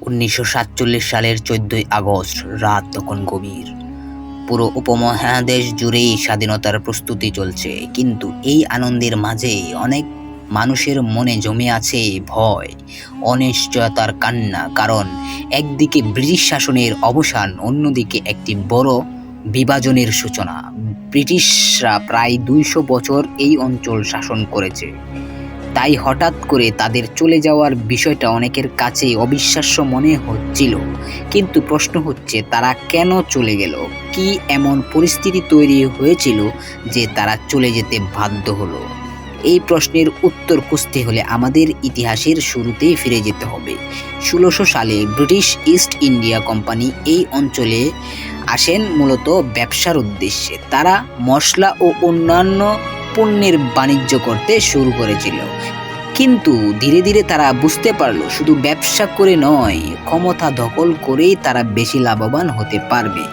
1947 সালের 14ই আগস্ট রাত তখন গভীর। পুরো উপমহাদেশ জুড়েই স্বাধীনতার প্রস্তুতি চলছে, কিন্তু এই আনন্দের মাঝে অনেক মানুষের মনে জমে আছে ভয়, অনিশ্চয়তার কান্না। কারণ একদিকে ব্রিটিশ শাসনের অবসান, অন্যদিকে একটি বড় বিভাজনের সূচনা। ব্রিটিশরা প্রায় 200 বছর এই অঞ্চল শাসন করেছে, তাই হঠাৎ করে তাদের চলে যাওয়ার বিষয়টা অনেকের কাছে অবিশ্বাস্য মনে হচ্ছিল। কিন্তু প্রশ্ন হচ্ছে, তারা কেন চলে গেল? কি এমন পরিস্থিতি তৈরি হয়েছিল যে তারা চলে যেতে বাধ্য হলো? এই প্রশ্নের উত্তর খুঁজতে হলে আমাদের ইতিহাসের শুরুতেই ফিরে যেতে হবে। 1600 সালে ব্রিটিশ ইস্ট ইন্ডিয়া কোম্পানি এই অঞ্চলে আসেন মূলত ব্যবসার উদ্দেশ্যে। তারা মশলা ও অন্যান্য পণ্যের বাণিজ্য করতে শুরু করেছিল, কিন্তু ধীরে ধীরে তারা বুঝতে পারল শুধু ব্যবসা করে নয়, ক্ষমতা দখল করেই তারা বেশি লাভবান হতে পারবে।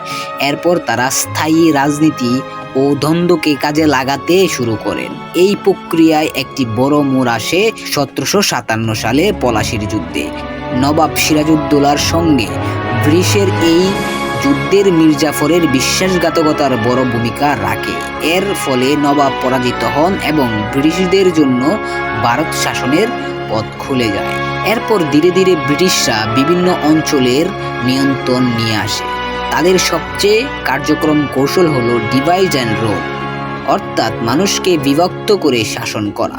এরপর তারা স্থায়ী রাজনীতি ও দ্বন্দ্বকে কাজে লাগাতে শুরু করেন। এই প্রক্রিয়ায় একটি বড় মোড় আসে 1757 সালে পলাশির যুদ্ধে। নবাব সিরাজউদ্দৌলার সঙ্গে ব্রিটিশের এই যুদ্ধের মির্জাফরের বিশ্বাসঘাতকতার বড় ভূমিকা রাখে। এর ফলে নবাব পরাজিত হন এবং ব্রিটিশদের জন্য ভারত শাসনের পথ খুলে যায়। এরপর ধীরে ধীরে ব্রিটিশরা বিভিন্ন অঞ্চলের নিয়ন্ত্রণ নিয়ে আসে। তাদের সবচেয়ে কার্যক্রম কৌশল হলো ডিভাইড অ্যান্ড রুল, অর্থাৎ মানুষকে বিভক্ত করে শাসন করা।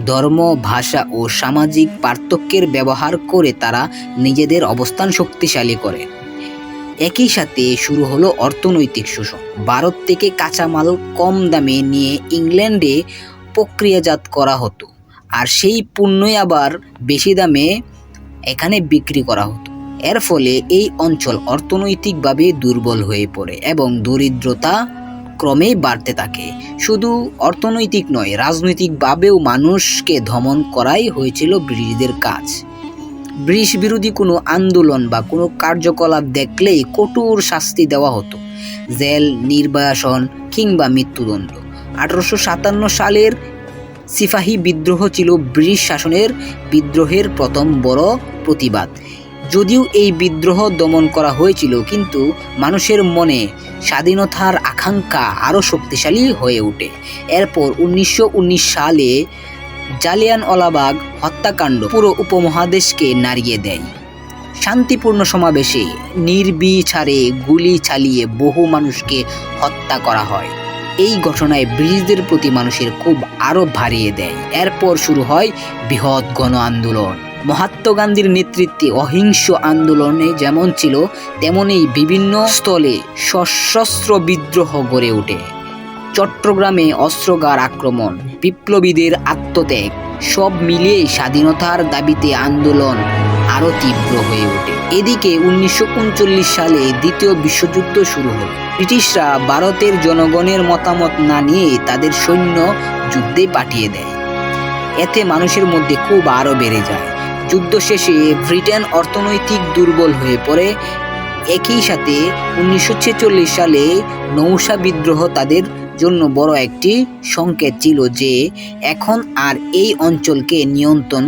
ধর্ম, ভাষা ও সামাজিক পার্থক্যের ব্যবহার করে তারা নিজেদের অবস্থান শক্তিশালী করে। একই সাথে শুরু হলো অর্থনৈতিক শোষণ। ভারত থেকে কাঁচামাল কম দামে নিয়ে ইংল্যান্ডে প্রক্রিয়াজাত করা হতো, আর সেই পণ্যই আবার বেশি দামে এখানে বিক্রি করা হতো। এর ফলে এই অঞ্চল অর্থনৈতিকভাবে দুর্বল হয়ে পড়ে এবং দরিদ্রতা ক্রমেই বাড়তে থাকে। শুধু অর্থনৈতিক নয়, রাজনৈতিকভাবেও মানুষকে দমন করাই হয়েছিল ব্রিটিশদের কাজ। ব্রিটিশ বিরোধী কোনো আন্দোলন বা কোনো কার্যকলাপ দেখলেই কঠোর শাস্তি দেওয়া হতো, জেল, নির্বাসন কিংবা মৃত্যুদণ্ড। 1857 সালের সিপাহী বিদ্রোহ ছিল ব্রিটিশ শাসনের বিদ্রোহের প্রথম বড় প্রতিবাদ। যদিও এই বিদ্রোহ দমন করা হয়েছিল, কিন্তু মানুষের মনে স্বাধীনতার আকাঙ্ক্ষা আরও শক্তিশালী হয়ে ওঠে। এরপর 1919 সালে জালিয়ানওয়ালাবাগ হত্যাকাণ্ড পুরো উপমহাদেশকে নাড়িয়ে দেয়। শান্তিপূর্ণ সমাবেশে নির্বিচারে গুলি চালিয়ে বহু মানুষকে হত্যা করা হয়। এই ঘটনায় ব্রিটিশদের প্রতি মানুষের ক্ষোভ আরও বাড়িয়ে দেয়। এরপর শুরু হয় বৃহৎ গণ আন্দোলন। মহাত্মা গান্ধীর নেতৃত্বে অহিংস আন্দোলনে যেমন ছিল, তেমনি বিভিন্ন স্থলে সশস্ত্র বিদ্রোহ গড়ে ওঠে। চট্টগ্রামে অস্ত্রগার আক্রমণ, বিপ্লবীদের আত্মত্যাগ, সব মিলিয়ে স্বাধীনতার দাবিতে আন্দোলন আরও তীব্র হয়ে ওঠে। এদিকে 1939 সালে দ্বিতীয় বিশ্বযুদ্ধ শুরু হল। ব্রিটিশরা ভারতের জনগণের মতামত না নিয়ে তাদের সৈন্য যুদ্ধে পাঠিয়ে দেয়। এতে মানুষের মধ্যে ক্ষোভ আরও বেড়ে যায়। যুদ্ধ শেষে ব্রিটেন অর্থনৈতিক দুর্বল হয়ে পড়ে। একই সাথে 1946 সালে নৌশা বিদ্রোহ তাদের জন্য বড় একটি সংকেত ছিল যে এখন আর এই অঞ্চলকে নিয়ন্ত্রণ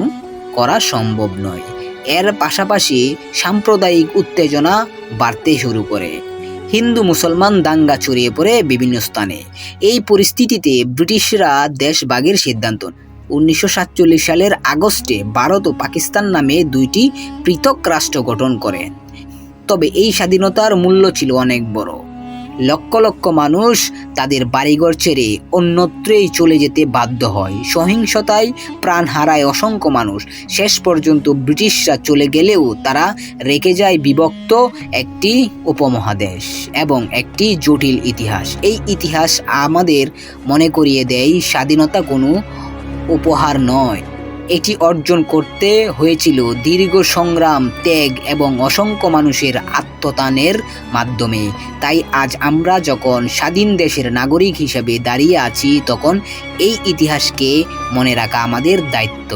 করা সম্ভব নয়। এর পাশাপাশি সাম্প্রদায়িক উত্তেজনা বাড়তে শুরু করে। হিন্দু মুসলমান দাঙ্গা ছড়িয়ে পড়ে বিভিন্ন স্থানে। এই পরিস্থিতিতে ব্রিটিশরা দেশ ভাগের সিদ্ধান্ত নেয়। 1947 সালের আগস্টে ভারত ও পাকিস্তান নামে দুইটি পৃথক রাষ্ট্র গঠন করেন। তবে এই স্বাধীনতার মূল্য ছিল অনেক বড়। লক্ষ লক্ষ মানুষ তাদের বাড়িঘর ছেড়ে অন্যত্রই চলে যেতে বাধ্য হয়। সহিংসতায় প্রাণ হারায় অসংখ্য মানুষ। শেষ পর্যন্ত ব্রিটিশরা চলে গেলেও তারা রেখে যায় বিভক্ত একটি উপমহাদেশ এবং একটি জটিল ইতিহাস। এই ইতিহাস আমাদের মনে করিয়ে দেয়, স্বাধীনতা কোনো উপহার নয়, এটি অর্জন করতে হয়েছিল দীর্ঘ সংগ্রাম, ত্যাগ এবং অসংখ্য মানুষের আত্মদানের মাধ্যমে। তাই আজ আমরা যখন স্বাধীন দেশের নাগরিক হিসেবে দাঁড়িয়ে আছি, তখন এই ইতিহাসকে মনে রাখা আমাদের দায়িত্ব।